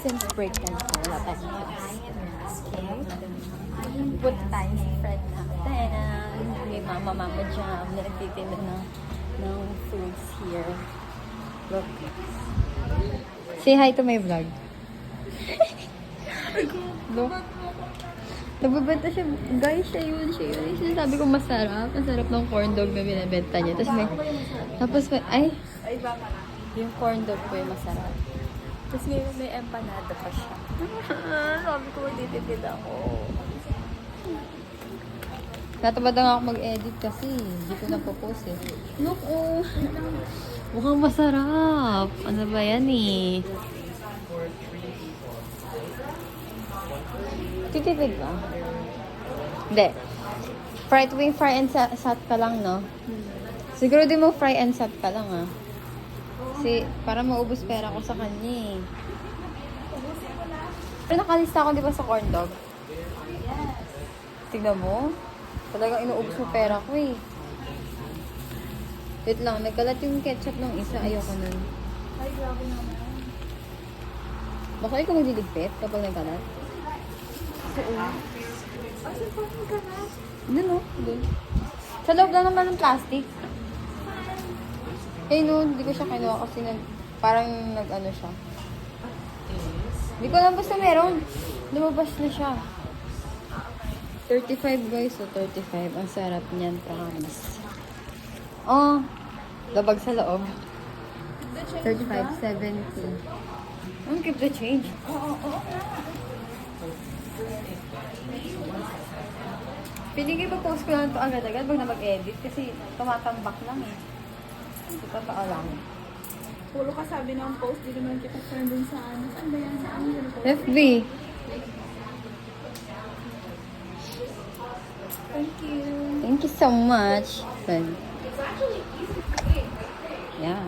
since break time po, wala tayong class. Punta tayo sa friend natin. May Mama Jam na nagtitinda ng foods here. Look. Say hi to my vlog. Look. Nagbabenta siya. Guys, siya yun. Sabi ko masarap. Ang sarap ng corn dog na binibenta niya. Tapos may, yung corn dog po yung masarap. Tapos may empanada pa siya. Sabi ko, magtitipid ako. Natabad na nga ako mag-edit kasi hindi ko na-post eh. Look, oh. Mukhang masarap. Ano ba yan eh? Titipid ba? Hindi. Tuwing fry and sat ka lang, no? Siguro di mo fry and sat ka lang, ah. Kasi para maubos pera ko sa kanya, eh. Pero nakalista ako, di ba, sa corn dog? Tignan mo. Talagang inuubos mo pera ko, eh. Wait lang, nagkalat yung ketchup ng isa. Ayoko nun. Ay, grabe naman. Baka ikaw magdiligpit kapag nagkalat? Oo. Ay, saan pa ka na? Doon, no? Doon. Sa loob lang naman ng plastic. Eh, no, hindi ko siya kinuha kasi parang nag-ano siya. Hindi ko alam basta meron. Lumabas na siya. 35 guys, so 35. Ang sarap niyan, promise. Oh, labag sa loob. 35, 70. Keep the change. Oo. Piling ko post ko lang ito agad-agad pag na mag-edit kasi tumatambak lang eh. Ito totoo lang. Puro ka sabi ng post, di naman kita friend dun sa ano. Saan ba yan? Saan yun? FB. Thank you. Thank you so much. Friend. Yeah.